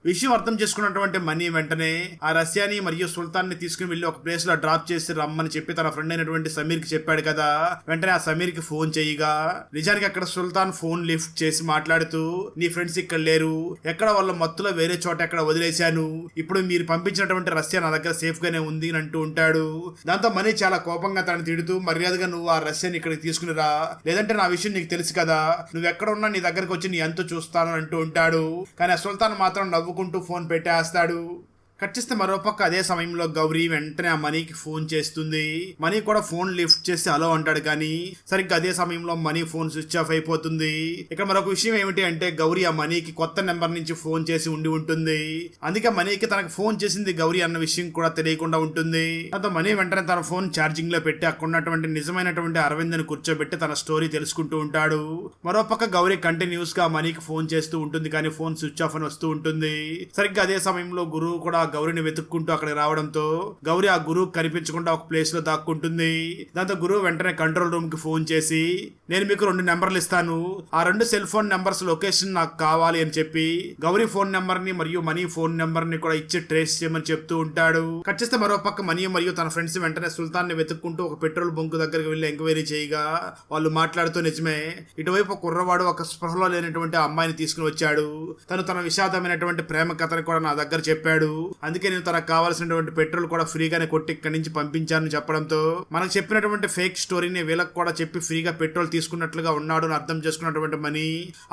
[SPEAKER 1] విషయం అర్థం చేసుకున్నటువంటి మనీ వెంటనే ఆ రష్యాని మరియు సుల్తాన్ ని తీసుకుని వెళ్లి ఒక ప్లేస్ లో డ్రాప్ చేసి రమ్మని చెప్పి తన ఫ్రెండ్ అయినటువంటి సమీర్ కి చెప్పాడు కదా. వెంటనే ఆ సమీర్ కి ఫోన్ చేయగా నిజానికి అక్కడ సుల్తాన్ ఫోన్ లిఫ్ట్ చేసి మాట్లాడుతూ నీ ఫ్రెండ్స్ ఇక్కడ లేరు, ఎక్కడ వాళ్ళ మత్తులో వేరే చోట ఎక్కడ వదిలేశాను, ఇప్పుడు మీరు పంపించినటువంటి రష్యా నా దగ్గర సేఫ్ గానే ఉంది అని అంటూ ఉంటాడు. దాంతో మనీ చాలా కోపంగా తనని తిడుతూ మర్యాదగా నువ్వు ఆ రష్యాని ఇక్కడికి తీసుకుని రా, లేదంటే నా విషయం నీకు తెలుసు కదా, నువ్వు ఎక్కడ ఉన్నా నీ దగ్గరకు వచ్చి నీ అంతు చూస్తాను అంటూ ఉంటాడు. కానీ ఆ సుల్తాన్ మాత్రం నవ్వుకుంటూ ఫోన్ పెట్టేస్తాడు. కట్ చేస్తే మరోపక్క అదే సమయంలో గౌరీ వెంటనే ఆ మనీకి ఫోన్ చేస్తుంది. మనీ కూడా ఫోన్ లిఫ్ట్ చేసి హలో అంటాడు, కానీ సరిగ్గా అదే సమయంలో మనీ ఫోన్ స్విచ్ ఆఫ్ అయిపోతుంది. ఇక్కడ మరొక విషయం ఏమిటి అంటే గౌరీ ఆ మనీకి కొత్త నెంబర్ నుంచి ఫోన్ చేసి ఉండి ఉంటుంది. అందుకే మనీకి తనకు ఫోన్ చేసింది గౌరీ అన్న విషయం కూడా తెలియకుండా ఉంటుంది. దాంతో మనీ వెంటనే తన ఫోన్ ఛార్జింగ్ లో పెట్టి అక్కడ ఉన్నటువంటి నిజమైనటువంటి అరవింద్ ని కూర్చోబెట్టి తన స్టోరీ తెలుసుకుంటూ ఉంటాడు. మరోపక్క గౌరీ కంటిన్యూస్ గా మనీకి ఫోన్ చేస్తూ ఉంటుంది, కానీ ఫోన్ స్విచ్ ఆఫ్ అని వస్తూ ఉంటుంది. సరిగ్గా అదే సమయంలో గురువు కూడా గౌరీని వెతుక్కుంటూ అక్కడ రావడంతో గౌరీ ఆ గురువు కనిపించకుండా ఒక ప్లేస్ లో దాక్కుంటుంది. దాంతో గురువు వెంటనే కంట్రోల్ రూమ్ కి ఫోన్ చేసి నేను మీకు 2 నెంబర్లు ఇస్తాను, ఆ 2 సెల్ ఫోన్ నెంబర్స్ లొకేషన్ నాకు కావాలి అని చెప్పి గౌరీ ఫోన్ నెంబర్ ని మరియు మనీ ఫోన్ నెంబర్ ని కూడా ఇచ్చి ట్రేస్ చేయమని చెప్తూ ఉంటాడు. కట్ చేస్తే మరో పక్క మనీ మరియు తన ఫ్రెండ్స్ వెంటనే సుల్తాన్ ని వెతుక్కుంటూ ఒక పెట్రోల్ బంక్ దగ్గరికి వెళ్లి ఎంక్వైరీ చేయగా వాళ్ళు మాట్లాడుతూ నిజమే, ఇటువైపు కుర్రవాడు ఒక స్పృహలో లేనటువంటి అమ్మాయిని తీసుకుని వచ్చాడు, తన విషాదమైనటువంటి ప్రేమ కథను కూడా నా దగ్గర చెప్పాడు, అందుకే నేను తనకు కావాల్సినటువంటి పెట్రోల్ కూడా ఫ్రీగానే కొట్టి ఇక్కడి నుంచి పంపించాను చెప్పడంతో మనకు చెప్పినటువంటి ఫేక్ స్టోరీని వీళ్ళకి కూడా చెప్పి ఫ్రీగా పెట్రోల్ తీసుకున్నట్లుగా ఉన్నాడు అని అర్థం చేసుకున్నటువంటి మనీ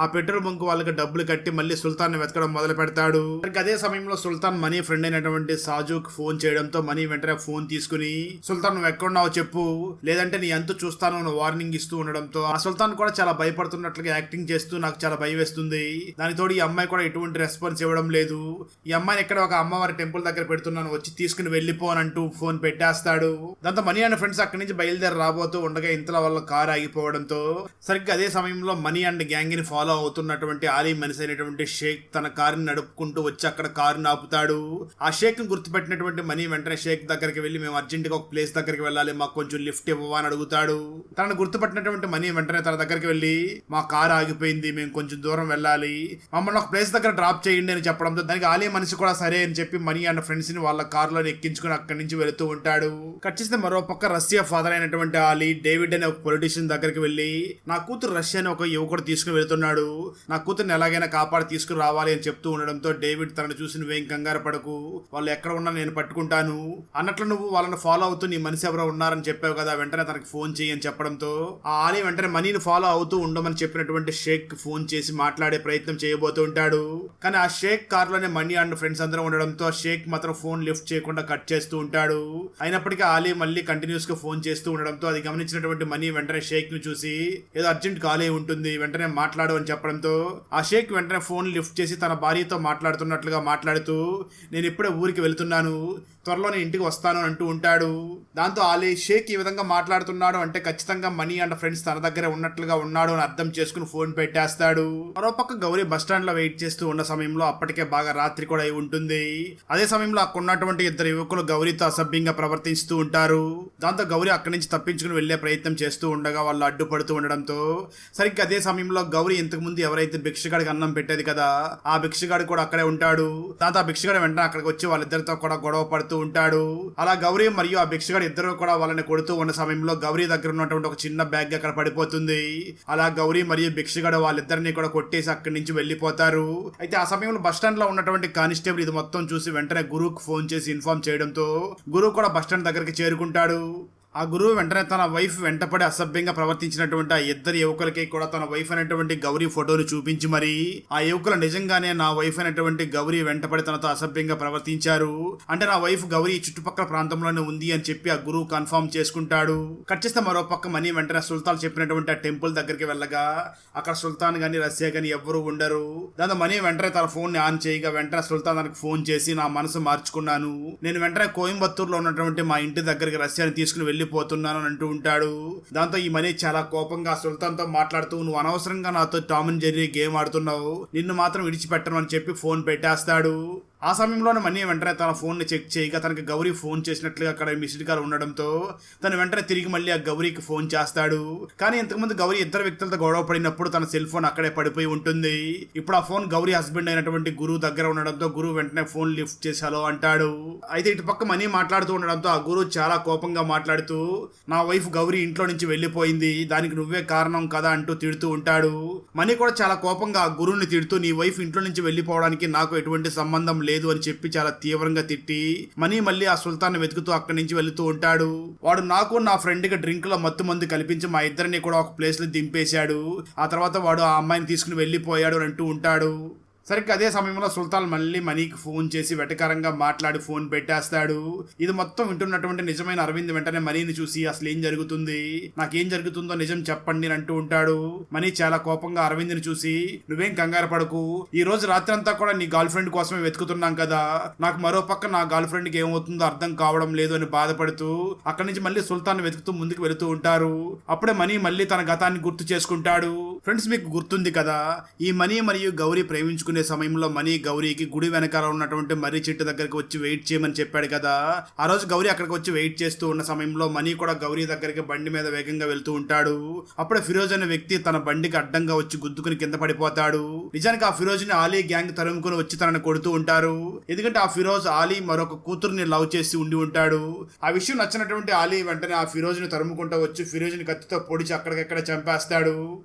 [SPEAKER 1] ఆ పెట్రోల్ బంక్ వాళ్ళకి డబ్బులు కట్టి మళ్ళీ సుల్తాన్ ని వెతకడం మొదలు పెడతాడు. అదే సమయంలో సుల్తాన్ మనీ ఫ్రెండ్ అయినటువంటి సాజుక్ ఫోన్ చేయడంతో మనీ వెంటనే ఫోన్ తీసుకుని సుల్తాన్ నువ్వు ఎక్కడున్నావో చెప్పు, లేదంటే నీ అంతు చూస్తాను అని వార్నింగ్ ఇస్తూ ఉండడంతో ఆ సుల్తాన్ కూడా చాలా భయపడుతున్నట్లుగా యాక్టింగ్ చేస్తూ నాకు చాలా భయం వేస్తుంది. దానితోడు ఈ అమ్మాయి కూడా ఎటువంటి రెస్పాన్స్ ఇవ్వడం లేదు. ఈ అమ్మాయిని ఎక్కడ ఒక అమ్మవారి టెంపుల్ దగ్గర పెడుతున్నాను, వచ్చి తీసుకుని వెళ్ళిపోనంటూ ఫోన్ పెట్టేస్తాడు. దాంతో మనీ అండ్ ఫ్రెండ్స్ అక్కడి నుంచి బయలుదేరి రాబోతూ ఉండగా ఇంతలో వాళ్ళ కారు ఆగిపోవడంతో సరిగ్గా అదే సమయంలో మనీ అండ్ గ్యాంగ్ ని ఫాలో అవుతున్నటువంటి ఆలీ మనిషి అయినటువంటి షేక్ తన కారుని నడుపుకుంటూ వచ్చి అక్కడ కారుని ఆపుతాడు. ఆ షేక్ ని గుర్తుపెట్టినటువంటి మనీ వెంటనే షేక్ దగ్గరికి వెళ్లి మేము అర్జెంట్ గా ఒక ప్లేస్ దగ్గరికి వెళ్ళాలి, మాకు కొంచెం లిఫ్ట్ ఇవ్వవా అని అడుగుతాడు. తనను గుర్తుపట్టినటువంటి మనీ వెంటనే తన దగ్గరికి వెళ్లి మా కారు ఆగిపోయింది, మేము కొంచెం దూరం వెళ్ళాలి, మమ్మల్ని ఒక ప్లేస్ దగ్గర డ్రాప్ చేయండి అని చెప్పడంతో దానికి ఆలీ మనిషి కూడా సరే అని చెప్పి మనీ అండ్ ఫ్రెండ్స్ ని వాళ్ళ కారులో ఎక్కించుకుని అక్కడి నుంచి వెళుతూ ఉంటాడు. కట్ చేస్తే మరో పక్క రష్యా ఫాదర్ అయినటువంటి ఆలీ డేవిడ్ అనే ఒక పొలిటీషియన్ దగ్గరికి వెళ్లి నా కూతురు రష్యా అని ఒక యువకుడు తీసుకుని వెళ్తున్నాడు, నా కూతురుని ఎలాగైనా కాపాడి తీసుకుని రావాలి అని చెప్తూ ఉండడంతో డేవిడ్ తనను చూసి నువ్వేం కంగారు పడకు, వాళ్ళు ఎక్కడ ఉన్నా నేను పట్టుకుంటాను అన్నట్లు నువ్వు వాళ్ళని ఫాలో అవుతూ నీ మనిషి ఎవరో ఉన్నారని చెప్పావు కదా, వెంటనే తనకి ఫోన్ చేయి అని చెప్పడంతో ఆ ఆలీ వెంటనే మనీని ఫాలో అవుతూ ఉండమని చెప్పినటువంటి షేక్ ఫోన్ చేసి మాట్లాడే ప్రయత్నం చేయబోతూ ఉంటాడు. కానీ ఆ షేక్ కారులోనే మనీ అండ్ ఫ్రెండ్స్ అందరూ ఉండడంతో ఆ షేక్ మాత్రం ఫోన్ లిఫ్ట్ చేయకుండా కట్ చేస్తూ ఉంటాడు. అయినప్పటికీ ఆలీ మళ్ళీ కంటిన్యూస్ గా ఫోన్ చేస్తూ ఉండడంతో అది గమనించినటువంటి మనీ వెంటనే షేక్ ను చూసి ఏదో అర్జెంట్ కాల్ అయి ఉంటుంది, వెంటనే మాట్లాడు అని చెప్పడంతో ఆ షేక్ వెంటనే ఫోన్ లిఫ్ట్ చేసి తన భార్యతో మాట్లాడుతున్నట్లుగా మాట్లాడుతూ నేను ఇప్పుడే ఊరికి వెళ్తున్నాను, త్వరలోనే ఇంటికి వస్తాను అంటూ ఉంటాడు. దాంతో ఆలీ షేక్ ఈ విధంగా మాట్లాడుతున్నాడు అంటే ఖచ్చితంగా మనీ అండ్ ఫ్రెండ్స్ తన దగ్గర ఉన్నట్లుగా ఉన్నాడు అని అర్థం చేసుకుని ఫోన్ పెట్టేస్తాడు. మరోపక్క గౌరీ బస్ స్టాండ్ లో వెయిట్ చేస్తూ ఉన్న సమయంలో అప్పటికే బాగా రాత్రి కూడా అయి ఉంటుంది. అదే సమయంలో అక్కడ ఉన్నటువంటి 2 యువకులు గౌరీతో అసభ్యంగా ప్రవర్తిస్తూ ఉంటారు. దాంతో గౌరీ అక్కడి నుంచి తప్పించుకుని వెళ్లే ప్రయత్నం చేస్తూ ఉండగా వాళ్ళు అడ్డుపడుతూ ఉండడంతో సరిగ్గా అదే సమయంలో గౌరీ ఇంతకు ముందు ఎవరైతే భిక్షగాడికి అన్నం పెట్టేది కదా, ఆ భిక్షగాడు కూడా అక్కడే ఉంటాడు. దాంతో ఆ భిక్షగాడు వెంటనే అక్కడికి వచ్చి వాళ్ళిద్దరితో కూడా గొడవ పడుతూ ఉంటాడు. అలా గౌరీ మరియు ఆ భిక్షగాడు ఇద్దరు కూడా వాళ్ళని కొడుతూ ఉన్న సమయంలో గౌరీ దగ్గర ఉన్నటువంటి ఒక చిన్న బ్యాగ్ అక్కడ పడిపోతుంది. అలా గౌరీ మరియు భిక్షగాడు వాళ్ళిద్దరిని కూడా కొట్టేసి అక్కడి నుంచి వెళ్లిపోతారు. అయితే ఆ సమయంలో బస్ స్టాండ్ లో ఉన్నటువంటి కానిస్టేబుల్ ఇది మొత్తం చూసి వెంటనే గురువుకు ఫోన్ చేసి ఇన్ఫార్మ్ చేయడంతో గురువు కూడా బస్ స్టాండ్ దగ్గరికి చేరుకుంటాడు. ఆ గురువు వెంటనే తన వైఫ్ వెంటపడి అసభ్యంగా ప్రవర్తించినటువంటి ఆ ఇద్దరు యువకులకి కూడా తన వైఫ్ అయినటువంటి గౌరీ ఫోటోను చూపించి మరి ఆ యువకులు నిజంగానే నా వైఫ్ అయినటువంటి గౌరీ వెంటపడి తనతో అసభ్యంగా ప్రవర్తించారు, అంటే నా వైఫ్ గౌరీ చుట్టుపక్కల ప్రాంతంలోనే ఉంది అని చెప్పి ఆ గురువు కన్ఫర్మ్ చేసుకుంటాడు. కట్ చేస్తే మరో పక్క మనీ వెంటనే సుల్తాన్ చెప్పినటువంటి ఆ టెంపుల్ దగ్గరికి వెళ్ళగా అక్కడ సుల్తాన్ గాని రష్యా గాని ఎవ్వరూ ఉండరు. దాంతో మనీ వెంటనే తన ఫోన్ ని ఆన్ చేయగా వెంటనే సుల్తాన్ తనకు ఫోన్ చేసి నా మనసు మార్చుకున్నాను, నేను వెంటనే కోయంబత్తూరులో ఉన్నటువంటి మా ఇంటి దగ్గరికి రష్యాని తీసుకుని వెళ్ళిపోతున్నాను అంటూ ఉంటాడు. దాంతో ఈ మనీ చాలా కోపంగా సుల్తాన్ తో మాట్లాడుతూ నువ్వు అనవసరంగా నాతో టామ్ అండ్ జెర్రీ గేమ్ ఆడుతున్నావు, నిన్ను మాత్రం విడిచిపెట్టను అని చెప్పి ఫోన్ పెట్టేస్తాడు. ఆ సమయంలోనే మనీ వెంటనే తన ఫోన్ ని చెక్ చేయగా తనకి గౌరీ ఫోన్ చేసినట్లుగా అక్కడ మిస్డ్ కాల్ ఉండడంతో తను వెంటనే తిరిగి మళ్ళీ ఆ గౌరీకి ఫోన్ చేస్తాడు. కానీ ఇంతకుముందు గౌరీ ఇద్దరు వ్యక్తులతో గొడవ పడినప్పుడు తన సెల్ ఫోన్ అక్కడే పడిపోయి ఉంటుంది. ఇప్పుడు ఆ ఫోన్ గౌరీ హస్బెండ్ అయినటువంటి గురువు దగ్గర ఉండడంతో గురువు వెంటనే ఫోన్ లిఫ్ట్ చేసి హలో అంటాడు. అయితే ఇటు పక్క మనీ మాట్లాడుతూ ఉండడంతో ఆ గురువు చాలా కోపంగా మాట్లాడుతూ నా వైఫ్ గౌరీ ఇంట్లో నుంచి వెళ్లిపోయింది, దానికి నువ్వే కారణం కదా అంటూ తిడుతూ ఉంటాడు. మనీ కూడా చాలా కోపంగా ఆ గురువుని తిడుతూ నీ వైఫ్ ఇంట్లో నుంచి వెళ్లిపోవడానికి నాకు ఎటువంటి సంబంధం లేదు అని చెప్పి చాలా తీవ్రంగా తిట్టి మనీ మళ్ళీ ఆ సుల్తాన్ వెతుకుతూ అక్కడి నుంచి వెళ్తూ ఉంటాడు. వాడు నాకు నా ఫ్రెండ్ కి డ్రింక్ లో మత్తు మందు కల్పించి మా ఇద్దరిని కూడా ఒక ప్లేస్ లో దింపేశాడు, ఆ తర్వాత వాడు ఆ అమ్మాయిని తీసుకుని వెళ్లిపోయాడు అని అంటూ ఉంటాడు. సరిగ్గా అదే సమయంలో సుల్తాన్ మళ్ళీ మనీకి ఫోన్ చేసి వెటకారంగా మాట్లాడి ఫోన్ పెట్టేస్తాడు. ఇది మొత్తం వింటున్నటువంటి నిజమైన అరవింద్ వెంటనే మనీని చూసి అసలు ఏం జరుగుతుంది, నాకేం జరుగుతుందో నిజం చెప్పండి అని అంటూ ఉంటాడు. మనీ చాలా కోపంగా అరవింద్ని చూసి నువ్వేం కంగారు పడకు, ఈ రోజు రాత్రి అంతా కూడా నీ గర్ల్ ఫ్రెండ్ కోసమే వెతుకుతున్నాం కదా, నాకు మరో పక్క నా గర్ల్ ఫ్రెండ్ కి ఏమవుతుందో అర్థం కావడం లేదు అని బాధపడుతూ అక్కడి నుంచి మళ్ళీ సుల్తాన్ వెతుకుతూ ముందుకు వెళుతూ ఉంటారు. అప్పుడే మనీ మళ్ళీ తన గతాన్ని గుర్తు చేసుకుంటాడు. ఫ్రెండ్స్, మీకు గుర్తుంది కదా, ఈ మనీ మరియు గౌరీ ప్రేమించుకునే సమయంలో మనీ గౌరీకి గుడి వెనకాల ఉన్నటువంటి మర్రి చెట్టు దగ్గరికి వచ్చి వెయిట్ చేయమని చెప్పాడు కదా. ఆ రోజు గౌరీ అక్కడికి వచ్చి వెయిట్ చేస్తూ ఉన్న సమయంలో మనీ కూడా గౌరీ దగ్గరికి బండి మీద వేగంగా వెళ్తూ ఉంటాడు. అప్పుడే ఫిరోజ్ అనే వ్యక్తి తన బండికి అడ్డంగా వచ్చి గుద్దుకుని కింద పడిపోతాడు. నిజానికి ఆ ఫిరోజ్ ని ఆలీ గ్యాంగ్ తరుముకుని వచ్చి తనని కొడుతూ ఉంటారు. ఎందుకంటే ఆ ఫిరోజ్ ఆలీ మరొక కూతురుని లవ్ చేసి ఉండి ఉంటాడు. ఆ విషయం నచ్చినటువంటి ఆలీ వెంటనే ఆ ఫిరోజ్ ని తరుముకుంటూ వచ్చి ఫిరోజ్ ని కత్తితో పొడిచి అక్కడికక్కడ చంపేస్తాడు.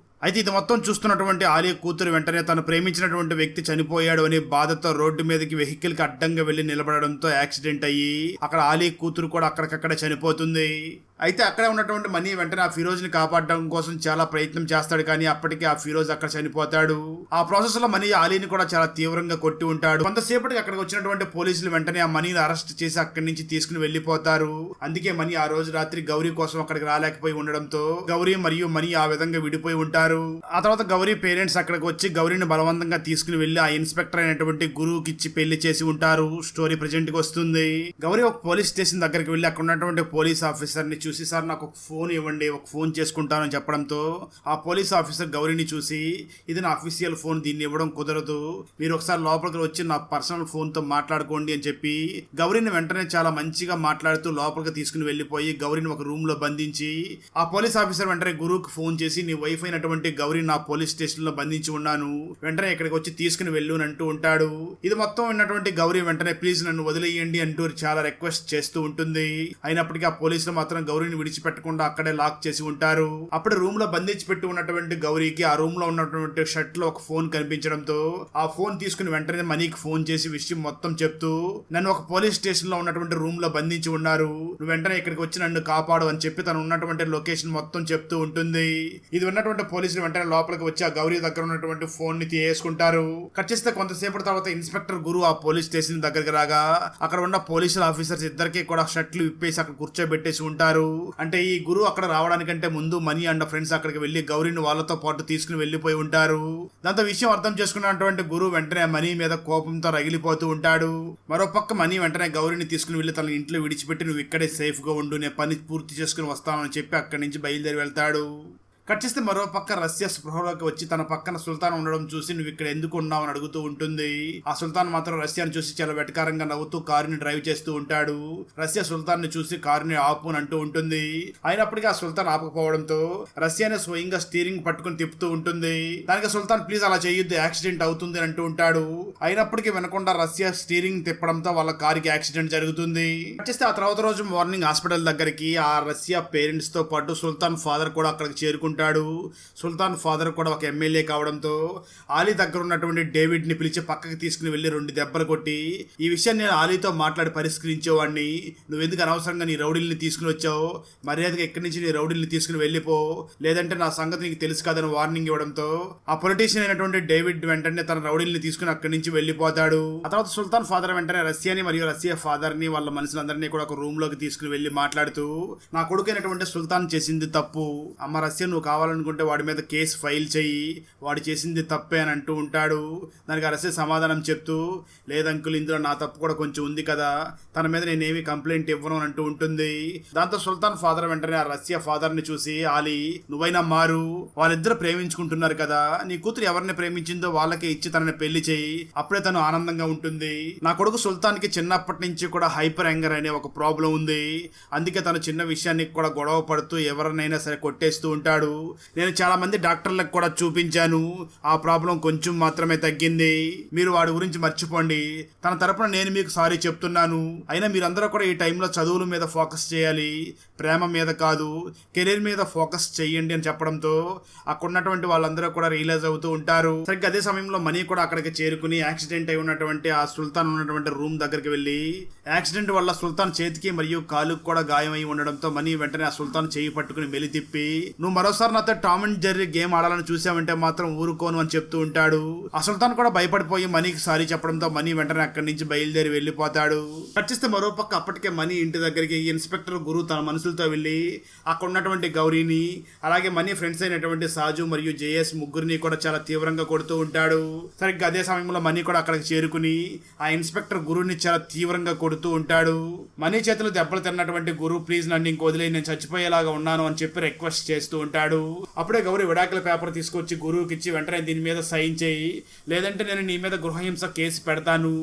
[SPEAKER 1] అయితే ఇది మొత్తం చూస్తున్నటువంటి ఆలీ కూతురు వెంటనే తను ప్రేమించినటువంటి వ్యక్తి చనిపోయాడు అని బాధతో రోడ్డు మీదకి వెహికల్ కి అడ్డంగా వెళ్లి నిలబడడంతో యాక్సిడెంట్ అయ్యి అక్కడ ఆలీ కూతురు కూడా అక్కడికక్కడ చనిపోతుంది. అయితే అక్కడే ఉన్నటువంటి మనీ వెంటనే ఆ ఫిరోజ్ ని కాపాడడం కోసం చాలా ప్రయత్నం చేస్తాడు, కానీ అప్పటికే ఆ ఫిరోజ్ అక్కడ చనిపోతాడు. ఆ ప్రాసెస్ లో మనీ ఆలీని కూడా చాలా తీవ్రంగా కొట్టి ఉంటాడు. కొంతసేపటికి అక్కడికి వచ్చినటువంటి పోలీసులు వెంటనే ఆ మనీని అరెస్ట్ చేసి అక్కడి నుంచి తీసుకుని వెళ్లిపోతారు. అందుకే మనీ ఆ రోజు రాత్రి గౌరీ కోసం అక్కడికి రాలేకపోయి ఉండడంతో గౌరీ మరియు మనీ ఆ విధంగా విడిపోయి ఉంటారు. ఆ తర్వాత గౌరీ పేరెంట్స్ అక్కడికి వచ్చి గౌరీని బలవంతంగా తీసుకుని వెళ్లి ఆ ఇన్స్పెక్టర్ అయినటువంటి గురువుకి ఇచ్చి పెళ్లి చేసి ఉంటారు. స్టోరీ ప్రెజెంట్ కి వస్తుంది. గౌరీ ఒక పోలీస్ స్టేషన్ దగ్గరికి వెళ్లి అక్కడ ఉన్నటువంటి పోలీస్ ఆఫీసర్ ని చూసి సార్ నాకు ఒక ఫోన్ ఇవ్వండి, ఒక ఫోన్ చేసుకుంటానని చెప్పడంతో ఆ పోలీస్ ఆఫీసర్ గౌరీని చూసి ఇది నా అఫీషియల్ ఫోన్, దీన్ని ఇవ్వడం కుదరదు, మీరు ఒకసారి లోపలికి వచ్చి నా పర్సనల్ ఫోన్ తో మాట్లాడుకోండి అని చెప్పి గౌరీని వెంటనే చాలా మంచిగా మాట్లాడుతూ లోపలికి తీసుకుని వెళ్లిపోయి గౌరీని ఒక రూమ్ లో బంధించి ఆ పోలీస్ ఆఫీసర్ వెంటనే గురువుకి ఫోన్ చేసి నీ వైఫ్ అయినటువంటి గౌరీ నా పోలీస్ స్టేషన్ లో బంధించి ఉన్నాను, వెంటనే ఇక్కడికి వచ్చి తీసుకుని వెళ్ళు అని అంటూ ఉంటాడు. ఇది మొత్తం విన్నటువంటి గౌరీ వెంటనే ప్లీజ్ నన్ను వదిలేయండి అంటూ చాలా రిక్వెస్ట్ చేస్తూ ఉంటుంది. అయినప్పటికీ ఆ పోలీసులు మాత్రం గౌరీని విడిచిపెట్టకుండా అక్కడే లాక్ చేసి ఉంటారు. అప్పుడు రూమ్ లో బంధించి పెట్టి ఉన్నటువంటి గౌరీకి ఆ రూమ్ లో ఉన్నటువంటి షర్ట్ లో ఒక ఫోన్ కనిపించడంతో ఆ ఫోన్ తీసుకుని వెంటనే మనీకి ఫోన్ చేసి విషయం మొత్తం చెప్తూ నన్ను ఒక పోలీస్ స్టేషన్ లో ఉన్నటువంటి రూమ్ లో బంధించి ఉన్నారు, నువ్వు వెంటనే ఇక్కడికి వచ్చి నన్ను కాపాడు అని చెప్పి తను ఉన్నటువంటి లొకేషన్ మొత్తం చెప్తూ ఉంటుంది. ఇది ఉన్నటువంటి పోలీసులు వెంటనే లోపలికి వచ్చి ఆ గౌరీ దగ్గర ఉన్నటువంటి ఫోన్ ని తీసుకుంటారు. కట్ చేస్తే కొంతసేపటి తర్వాత ఇన్స్పెక్టర్ గురు ఆ పోలీస్ స్టేషన్ దగ్గరికి రాగా అక్కడ ఉన్న పోలీసుల ఆఫీసర్స్ ఇద్దరికి కూడా షర్ట్లు విప్పేసి అక్కడ కూర్చోబెట్టేసి ఉంటారు. అంటే ఈ గురు అక్కడ రావడానికంటే ముందు మనీ అండ్ ఫ్రెండ్స్ అక్కడికి వెళ్లి గౌరీని వాళ్ళతో పాటు తీసుకుని వెళ్లిపోయి ఉంటారు. దాంతో విషయం అర్థం చేసుకున్నటువంటి గురు వెంటనే మనీ మీద కోపంతో రగిలిపోతూ ఉంటాడు. మరోపక్క మనీ వెంటనే గౌరీని తీసుకుని వెళ్లి తన ఇంట్లో విడిచిపెట్టి నువ్వు ఇక్కడే సేఫ్ గా ఉండు, నేను పని పూర్తి చేసుకుని వస్తానని చెప్పి అక్కడి నుంచి బయలుదేరి వెళ్తాడు. కట్ చేస్తే మరో పక్క రష్యా స్పృహలోకి వచ్చి తన పక్కన సుల్తాన్ ఉండడం చూసి నువ్వు ఇక్కడ ఎందుకు ఉన్నావు అని అడుగుతూ ఉంటుంది. ఆ సుల్తాన్ మాత్రం రష్యాను చూసి చాలా వెటకారంగా నవ్వుతూ కారుని డ్రైవ్ చేస్తూ ఉంటాడు. రష్యా సుల్తాన్ ని చూసి కారుని ఆపు అని అంటూ ఉంటుంది. అయినప్పటికీ ఆ సుల్తాన్ ఆపకపోవడంతో రష్యానే స్వయంగా స్టీరింగ్ పట్టుకుని తిప్పుతూ ఉంటుంది. దానికి సుల్తాన్ ప్లీజ్ అలా చేయొద్దు, యాక్సిడెంట్ అవుతుంది అని అంటూ ఉంటాడు. అయినప్పటికీ వినకుండా రష్యా స్టీరింగ్ తిప్పడంతో వాళ్ళ కారుకి యాక్సిడెంట్ జరుగుతుంది. వచ్చేస్తే ఆ తర్వాత రోజు మార్నింగ్ హాస్పిటల్ దగ్గరికి ఆ రష్యా పేరెంట్స్ తో పాటు సుల్తాన్ ఫాదర్ కూడా అక్కడికి చేరుకుంటాడు. సుల్తాన్ ఫాదర్ కూడా ఒక ఎమ్మెల్యే కావడంతో ఆలీ దగ్గర ఉన్నటువంటి డేవిడ్ ని పిలిచి పక్కకి తీసుకుని వెళ్లి 2 దెబ్బలు కొట్టి, ఈ విషయాన్ని నేను ఆలీతో మాట్లాడి పరిష్కరించేవాడిని, నువ్వెందుకు అనవసరంగా నీ రౌడీల్ని తీసుకుని వచ్చావు, మర్యాదగా ఎక్కడి నుంచి నీ రౌడీల్ని తీసుకుని వెళ్ళిపో, లేదంటే నా సంగతి నీకు తెలుసు కాదని వార్నింగ్ ఇవ్వడంతో ఆ పొలిటీషియన్ అయినటువంటి డేవిడ్ వెంటనే తన రౌడీల్ని తీసుకుని అక్కడి నుంచి వెళ్ళిపోతాడు. ఆ తర్వాత సుల్తాన్ ఫాదర్ వెంటనే రష్యాని మరియు రష్యా ఫాదర్ ని వాళ్ళ మనుషులందరినీ కూడా ఒక రూమ్ లోకి తీసుకుని వెళ్లి మాట్లాడుతూ, నా కొడుకైనటువంటి సుల్తాన్ చేసింది తప్పు, అమ్మ రష్యా నువ్వు కావాలనుకుంటే వాడి మీద కేసు ఫైల్ చెయ్యి, వాడు చేసింది తప్పే అని అంటూ ఉంటాడు. దానికి రష్యా సమాధానం చెప్తూ, లేదంకుల్ ఇందులో నా తప్పు కూడా కొంచెం ఉంది కదా, తన మీద నేనేమి కంప్లైంట్ ఇవ్వను అని అంటూ ఉంటుంది. దాంతో సుల్తాన్ ఫాదర్ వెంటనే ఆ రష్యా ఫాదర్ ని చూసి, ఆలీ నువ్వైనా మారు, వాళ్ళిద్దరు ప్రేమించుకుంటున్నారు కదా, నీ కూతురు ఎవరిని ప్రేమించిందో వాళ్ళకే ఇచ్చి తనని పెళ్లి చేయి, అప్పుడే తను ఆనందంగా ఉంటుంది. నా కొడుకు సుల్తాన్ కి చిన్నప్పటి నుంచి కూడా హైపర్ యాంగర్ అనే ఒక ప్రాబ్లం ఉంది, అందుకే తను చిన్న విషయానికి కూడా గొడవ పడుతూ ఎవరినైనా సరే కొట్టేస్తూ ఉంటాడు. నేను చాలా మంది డాక్టర్లకు కూడా చూపించాను, ఆ ప్రాబ్లం కొంచెం మాత్రమే తగ్గింది, మీరు వాడి గురించి మర్చిపోండి, తన తరపున నేను మీకు సారీ చెప్తున్నాను, అయినా మీరందరూ కూడా ఈ టైంలో చదువుల మీద ఫోకస్ చేయాలి, ప్రేమ మీద కాదు, కెరీర్ మీద ఫోకస్ చెయ్యండి అని చెప్పడంతో అక్కడ ఉన్నటువంటి వాళ్ళందరూ కూడా రియలైజ్ అవుతూ ఉంటారు. సరిగ్గా అదే సమయంలో మనీ కూడా అక్కడికి చేరుకుని యాక్సిడెంట్ అయి ఉన్నటువంటి ఆ సుల్తాన్ ఉన్నటువంటి రూమ్ దగ్గరికి వెళ్ళి, యాక్సిడెంట్ వల్ల సుల్తాన్ చేతికి మరియు కాలుకు కూడా గాయం అయి ఉండడంతో మనీ వెంటనే ఆ సుల్తాన్ చేయి పట్టుకుని మెలి తిప్పి, నువ్వు మరోసారి నాతో టామ్ అండ్ జెర్రీ గేమ్ ఆడాలని చూసావంటే మాత్రం ఊరుకోను అని చెప్తూ ఉంటాడు. ఆ సుల్తాన్ కూడా భయపడిపోయి మనీకి సారీ చెప్పడంతో మనీ వెంటనే అక్కడి నుంచి బయలుదేరి వెళ్ళిపోతాడు. ఖచ్చితంగా మరోపక్క అప్పటికే మనీ ఇంటి దగ్గరికి ఇన్స్పెక్టర్ గురు తన మనుషులతో వెళ్ళి అక్కడ ఉన్నటువంటి గౌరీని అలాగే మనీ ఫ్రెండ్స్ అయినటువంటి సాజు మరియు జేఎస్ ముగ్గురిని కూడా చాలా తీవ్రంగా కొడుతూ ఉంటాడు. సరిగ్గా అదే సమయంలో మనీ కూడా అక్కడికి చేరుకుని ఆ ఇన్స్పెక్టర్ గురుని చాలా తీవ్రంగా కొడుతూ ఉంటాడు. మనీ చేతులు దెబ్బలు తిన్నటువంటి గురు ప్లీజ్ నన్ను ఇంక వదిలే, నేను చచ్చిపోయేలాగా ఉన్నాను అని చెప్పి రిక్వెస్ట్ చేస్తూ ఉంటాడు. అప్పుడే గౌరీ విడాకుల పేపర్ తీసుకొచ్చి గురువుకి ఇచ్చి వెంటనే దీని మీద సైన్ చేయి, లేదంటే నేను నీ మీద గృహహింస కేసు పెడతాను,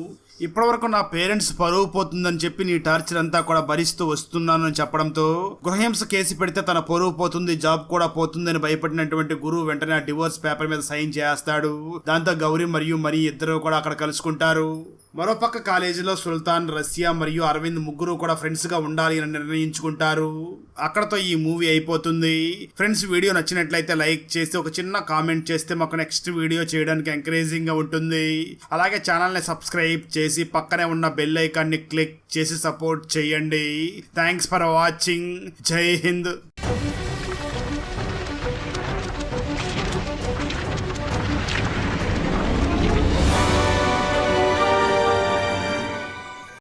[SPEAKER 1] ఇప్పటివరకు నా పేరెంట్స్ పరువు పోతుందని చెప్పి నీ టార్చర్ అంతా కూడా భరిస్తూ వస్తున్నాను అని చెప్పడంతో గృహహింస కేసు పెడితే తన పరువు పోతుంది, జాబ్ కూడా పోతుందని భయపడినటువంటి గురువు వెంటనే ఆ డివోర్స్ పేపర్ మీద సైన్ చేస్తాడు. దాంతో గౌరీ మరియు మరి ఇద్దరు కూడా అక్కడ కలుసుకుంటారు. మరోపక్క కాలేజీలో సుల్తాన్, రష్యా మరియు అరవింద్ ముగ్గురు కూడా ఫ్రెండ్స్ గా ఉండాలి అని నిర్ణయించుకుంటారు. అక్కడతో ఈ మూవీ అయిపోతుంది. ఫ్రెండ్స్, వీడియో నచ్చినట్లయితే లైక్ చేసి ఒక చిన్న కామెంట్ చేస్తే మాకు నెక్స్ట్ వీడియో చేయడానికి ఎంకరేజింగ్ గా ఉంటుంది. అలాగే ఛానల్ ని సబ్స్క్రైబ్ చేసి పక్కనే ఉన్న బెల్ ఐకాన్ ని క్లిక్ చేసి సపోర్ట్ చేయండి. Thanks for watching. జై హింద్.